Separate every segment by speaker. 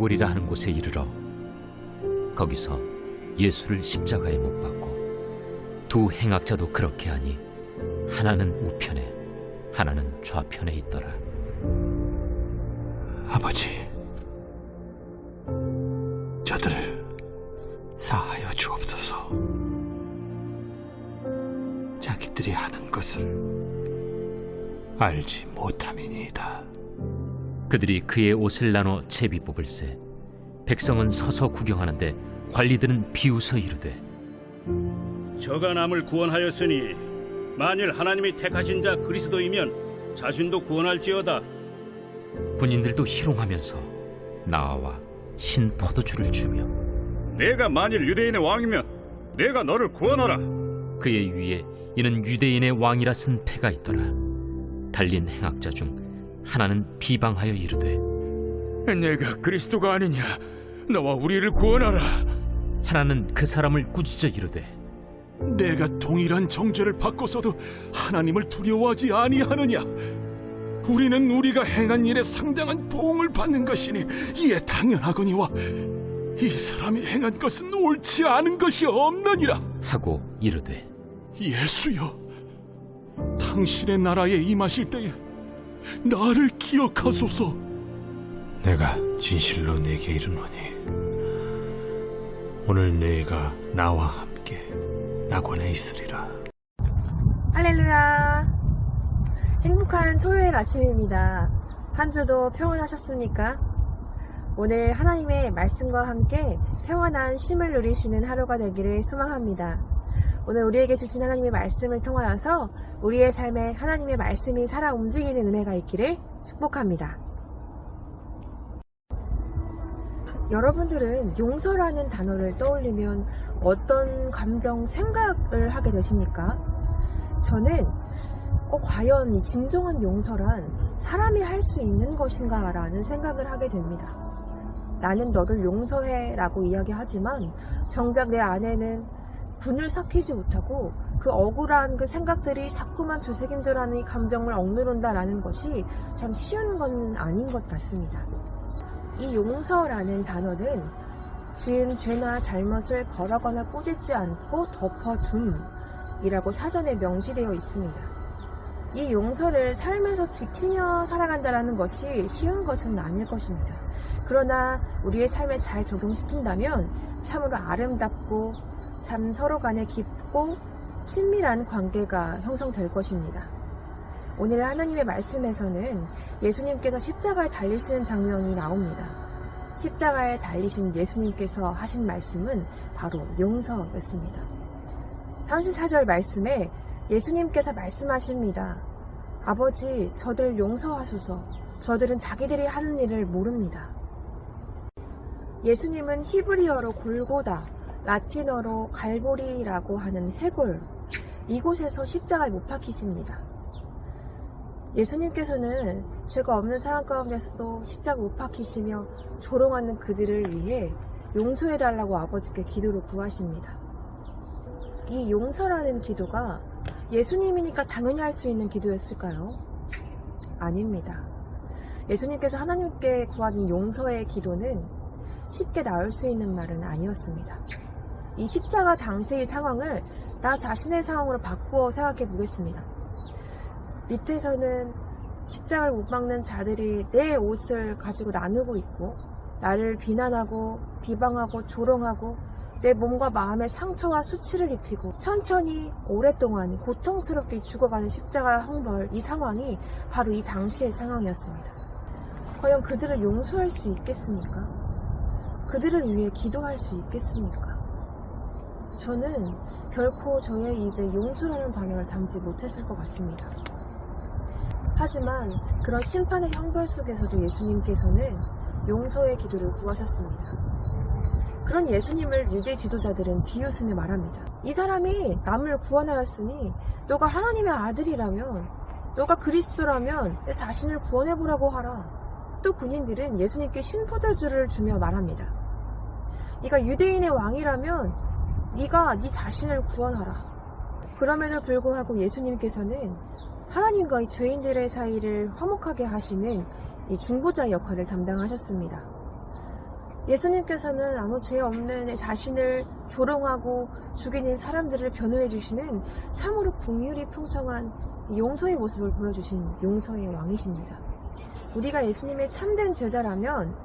Speaker 1: 보리라 하는 곳에 이르러 거기서 예수를 십자가에 못 박고 두 행악자도 그렇게 하니 하나는 우편에 하나는 좌편에 있더라.
Speaker 2: 아버지, 저들을 사하여 주옵소서. 자기들이 하는 것을 알지 못함이니이다.
Speaker 1: 그들이 그의 옷을 나눠 채비 뽑을세 백성은 서서 구경하는데 관리들은 비웃어 이르되
Speaker 3: 저가 남을 구원하였으니 만일 하나님이 택하신 자 그리스도이면 자신도 구원할지어다.
Speaker 1: 군인들도 희롱하면서 나와 신 포도주를 주며
Speaker 3: 내가 만일 유대인의 왕이면 내가 너를 구원하라.
Speaker 1: 그의 위에 이는 유대인의 왕이라 쓴 패가 있더라. 달린 행악자 중 하나는 비방하여 이르되
Speaker 4: 내가 그리스도가 아니냐, 너와 우리를 구원하라.
Speaker 1: 하나는 그 사람을 꾸짖어 이르되
Speaker 2: 내가 동일한 정죄를 받고서도 하나님을 두려워하지 아니하느냐? 우리는 우리가 행한 일에 상당한 보응을 받는 것이니 이에 당연하거니와 이 사람이 행한 것은 옳지 않은 것이 없느니라.
Speaker 1: 하고 이르되
Speaker 2: 예수여, 당신의 나라에 임하실 때에 나를 기억하소서.
Speaker 5: 내가 진실로 네게 이르노니 오늘 네가 나와 함께 낙원에 있으리라.
Speaker 6: 할렐루야. 행복한 토요일 아침입니다. 한 주도 평안하셨습니까? 오늘 하나님의 말씀과 함께 평안한 쉼을 누리시는 하루가 되기를 소망합니다. 오늘 우리에게 주신 하나님의 말씀을 통하여서 우리의 삶에 하나님의 말씀이 살아 움직이는 은혜가 있기를 축복합니다. 여러분들은 용서라는 단어를 떠올리면 어떤 감정, 생각을 하게 되십니까? 저는 과연 이 진정한 용서란 사람이 할 수 있는 것인가 라는 생각을 하게 됩니다. 나는 너를 용서해 라고 이야기하지만 정작 내 안에는 분을 삭히지 못하고 그 억울한 그 생각들이 자꾸만 되새김질하는 이 감정을 억누른다라는 것이 참 쉬운 건 아닌 것 같습니다. 이 용서라는 단어는 지은 죄나 잘못을 벌하거나 꾸짖지 않고 덮어둠이라고 사전에 명시되어 있습니다. 이 용서를 삶에서 지키며 살아간다는 것이 쉬운 것은 아닐 것입니다. 그러나 우리의 삶에 잘 적용시킨다면 참으로 아름답고 참 서로 간에 깊고 친밀한 관계가 형성될 것입니다. 오늘 하나님의 말씀에서는 예수님께서 십자가에 달리시는 장면이 나옵니다. 십자가에 달리신 예수님께서 하신 말씀은 바로 용서였습니다. 34절 말씀에 예수님께서 말씀하십니다. 아버지, 저들 용서하소서. 저들은 자기들이 하는 일을 모릅니다. 예수님은 히브리어로 골고다, 라틴어로 갈보리라고 하는 해골, 이곳에서 십자가에 못 박히십니다. 예수님께서는 죄가 없는 상황 가운데서도 십자가 못 박히시며 조롱하는 그들을 위해 용서해달라고 아버지께 기도로 구하십니다. 이 용서라는 기도가 예수님이니까 당연히 할 수 있는 기도였을까요? 아닙니다. 예수님께서 하나님께 구하는 용서의 기도는 쉽게 나올 수 있는 말은 아니었습니다. 이 십자가 당시의 상황을 나 자신의 상황으로 바꾸어 생각해 보겠습니다. 밑에서는 십자가를 못 박는 자들이 내 옷을 가지고 나누고 있고 나를 비난하고 비방하고 조롱하고 내 몸과 마음에 상처와 수치를 입히고 천천히 오랫동안 고통스럽게 죽어가는 십자가 형벌, 이 상황이 바로 이 당시의 상황이었습니다. 과연 그들을 용서할 수 있겠습니까? 그들을 위해 기도할 수 있겠습니까? 저는 결코 저의 입에 용서라는 단어를 담지 못했을 것 같습니다. 하지만 그런 심판의 형벌 속에서도 예수님께서는 용서의 기도를 구하셨습니다. 그런 예수님을 유대 지도자들은 비웃으며 말합니다. 이 사람이 남을 구원하였으니 너가 하나님의 아들이라면, 너가 그리스도라면 내 자신을 구원해보라고 하라. 또 군인들은 예수님께 신포도주를 주며 말합니다. 네가 유대인의 왕이라면 네가 네 자신을 구원하라. 그럼에도 불구하고 예수님께서는 하나님과 이 죄인들의 사이를 화목하게 하시는 이 중보자 역할을 담당하셨습니다. 예수님께서는 아무 죄 없는 자신을 조롱하고 죽이는 사람들을 변호해 주시는 참으로 긍휼이 풍성한 용서의 모습을 보여주신 용서의 왕이십니다. 우리가 예수님의 참된 제자라면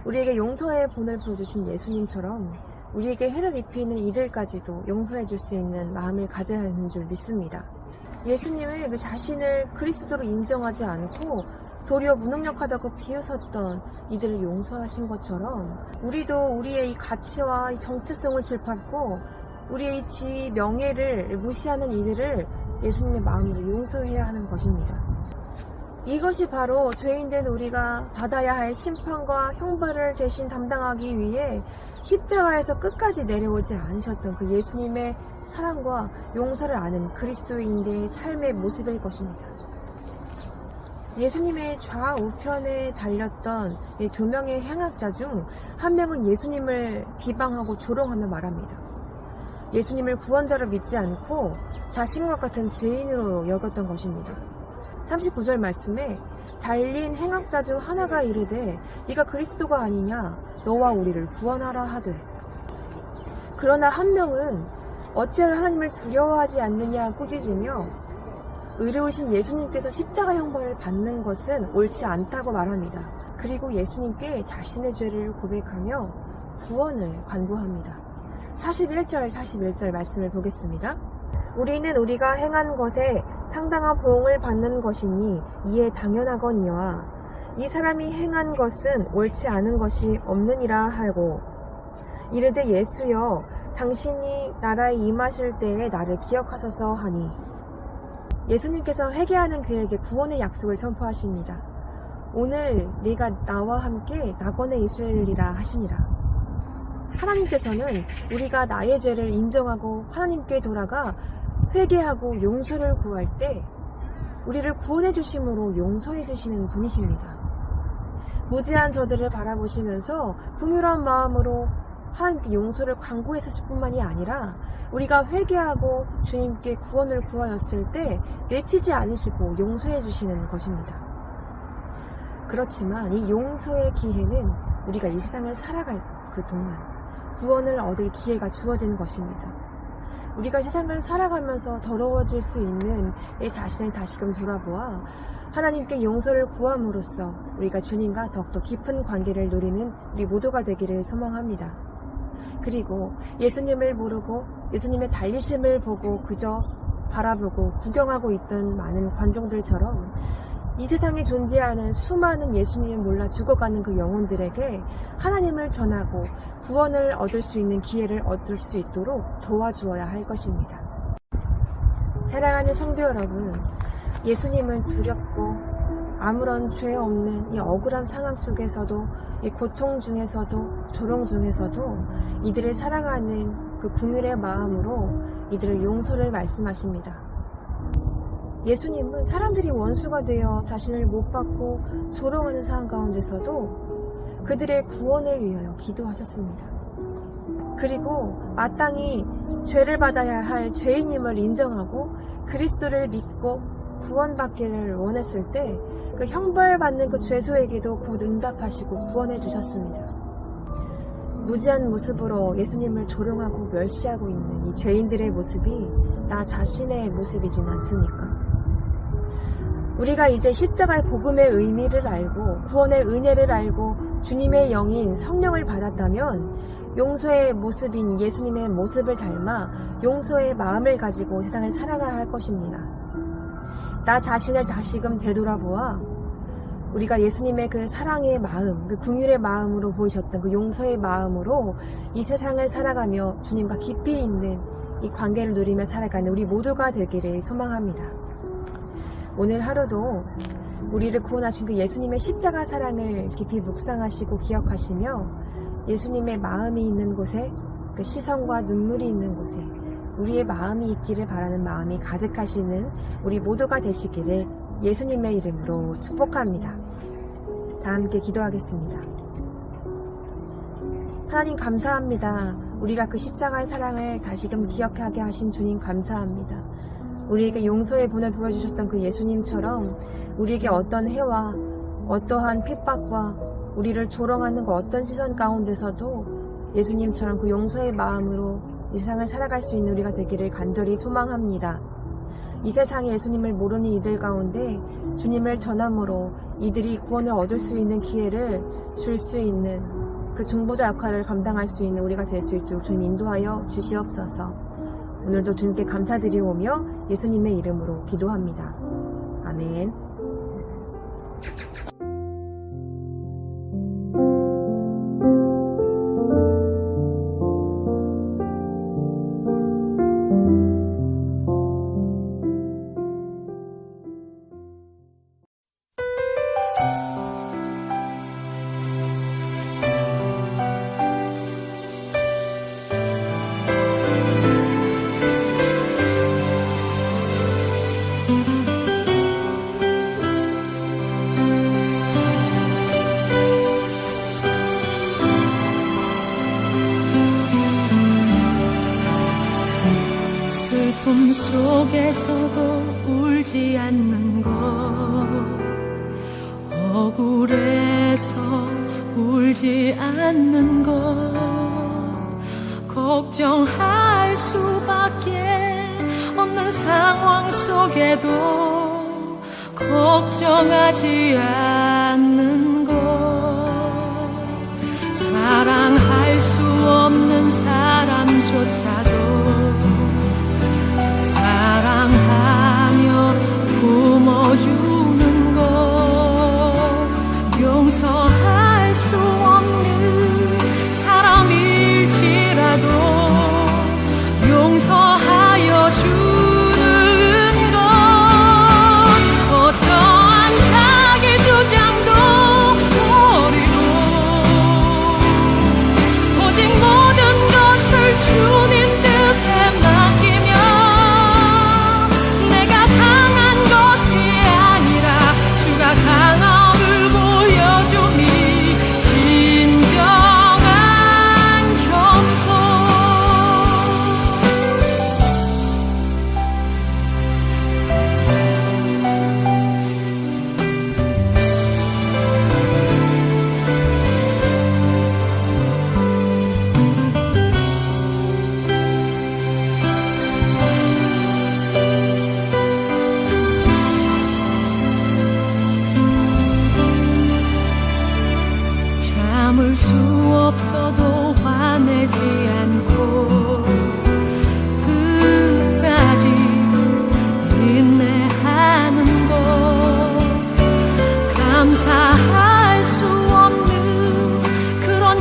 Speaker 6: 우리에게 용서의 본을 보여주신 예수님처럼 우리에게 해를 입히는 이들까지도 용서해 줄 수 있는 마음을 가져야 하는 줄 믿습니다. 예수님을 그 자신을 그리스도로 인정하지 않고 도리어 무능력하다고 비웃었던 이들을 용서하신 것처럼 우리도 우리의 이 가치와 이 정체성을 질밟고 우리의 이 지위, 명예를 무시하는 이들을 예수님의 마음으로 용서해야 하는 것입니다. 이것이 바로 죄인된 우리가 받아야 할 심판과 형벌을 대신 담당하기 위해 십자가에서 끝까지 내려오지 않으셨던 그 예수님의 사랑과 용서를 아는 그리스도인들의 삶의 모습일 것입니다. 예수님의 좌우편에 달렸던 이 두 명의 행악자 중 한 명은 예수님을 비방하고 조롱하며 말합니다. 예수님을 구원자로 믿지 않고 자신과 같은 죄인으로 여겼던 것입니다. 39절 말씀에 달린 행악자 중 하나가 이르되 네가 그리스도가 아니냐 너와 우리를 구원하라 하되, 그러나 한 명은 어찌하여 하나님을 두려워하지 않느냐 꾸짖으며 의로우신 예수님께서 십자가 형벌을 받는 것은 옳지 않다고 말합니다. 그리고 예수님께 자신의 죄를 고백하며 구원을 간구합니다. 41절 말씀을 보겠습니다. 우리는 우리가 행한 것에 상당한 보응을 받는 것이니 이에 당연하거니와 이 사람이 행한 것은 옳지 않은 것이 없느니라 하고 이르되 예수여 당신이 나라에 임하실 때에 나를 기억하소서 하니, 예수님께서 회개하는 그에게 구원의 약속을 선포하십니다. 오늘 네가 나와 함께 낙원에 있으리라 하시니라. 하나님께서는 우리가 나의 죄를 인정하고 하나님께 돌아가 회개하고 용서를 구할 때 우리를 구원해 주심으로 용서해 주시는 분이십니다. 무지한 저들을 바라보시면서 긍휼한 마음으로 하나님께 용서를 간구했을 뿐만이 아니라 우리가 회개하고 주님께 구원을 구하였을 때 내치지 않으시고 용서해 주시는 것입니다. 그렇지만 이 용서의 기회는 우리가 이 세상을 살아갈 그 동안 구원을 얻을 기회가 주어지는 것입니다. 우리가 세상을 살아가면서 더러워질 수 있는 내 자신을 다시금 돌아보아 하나님께 용서를 구함으로써 우리가 주님과 더욱더 깊은 관계를 누리는 우리 모두가 되기를 소망합니다. 그리고 예수님을 모르고 예수님의 달리심을 보고 그저 바라보고 구경하고 있던 많은 관종들처럼 이 세상에 존재하는 수많은 예수님을 몰라 죽어가는 그 영혼들에게 하나님을 전하고 구원을 얻을 수 있는 기회를 얻을 수 있도록 도와주어야 할 것입니다. 사랑하는 성도 여러분, 예수님은 두렵고 아무런 죄 없는 이 억울한 상황 속에서도, 이 고통 중에서도, 조롱 중에서도 이들을 사랑하는 그 긍휼의 마음으로 이들을 용서를 말씀하십니다. 예수님은 사람들이 원수가 되어 자신을 못 받고 조롱하는 상황 가운데서도 그들의 구원을 위하여 기도하셨습니다. 그리고 마땅히 죄를 받아야 할 죄인임을 인정하고 그리스도를 믿고 구원받기를 원했을 때 그 형벌받는 그 죄수에게도 곧 응답하시고 구원해 주셨습니다. 무지한 모습으로 예수님을 조롱하고 멸시하고 있는 이 죄인들의 모습이 나 자신의 모습이진 않습니까? 우리가 이제 십자가의 복음의 의미를 알고 구원의 은혜를 알고 주님의 영인 성령을 받았다면 용서의 모습인 예수님의 모습을 닮아 용서의 마음을 가지고 세상을 살아가야 할 것입니다. 나 자신을 다시금 되돌아보아 우리가 예수님의 그 사랑의 마음, 그 긍휼의 마음으로 보이셨던 그 용서의 마음으로 이 세상을 살아가며 주님과 깊이 있는 이 관계를 누리며 살아가는 우리 모두가 되기를 소망합니다. 오늘 하루도 우리를 구원하신 그 예수님의 십자가 사랑을 깊이 묵상하시고 기억하시며 예수님의 마음이 있는 곳에, 그 시선과 눈물이 있는 곳에 우리의 마음이 있기를 바라는 마음이 가득하시는 우리 모두가 되시기를 예수님의 이름으로 축복합니다. 다 함께 기도하겠습니다. 하나님 감사합니다. 우리가 그 십자가의 사랑을 다시금 기억하게 하신 주님 감사합니다. 우리에게 용서의 본을 보여주셨던 그 예수님처럼 우리에게 어떤 해와 어떠한 핍박과 우리를 조롱하는 그 어떤 시선 가운데서도 예수님처럼 그 용서의 마음으로 이 세상을 살아갈 수 있는 우리가 되기를 간절히 소망합니다. 이 세상에 예수님을 모르는 이들 가운데 주님을 전함으로 이들이 구원을 얻을 수 있는 기회를 줄 수 있는 그 중보자 역할을 감당할 수 있는 우리가 될 수 있도록 주님 인도하여 주시옵소서. 오늘도 주님께 감사드리오며 예수님의 이름으로 기도합니다. 아멘.
Speaker 7: 슬픔 속에서도 울지 않는 것, 억울해서 울지 않는 것, 걱정할 수밖에 없는 상황 속에도 걱정하지 않는 것, 사랑할 수 없는 사람조차도 사랑하며 품어주는 것, 용서할 수 없는 사람일지라도 용서하여 주는 것, 어떠한 자기 주장도 버리고 오직 모든 것을 주님 뜻에 맡기며 내가 강한 것이 아니라 주가 강함을 보여주니 진정한 겸손. 참을 수 없어도 화내지 않고 끝까지 인내하는 것, 감사할 수 없는 그런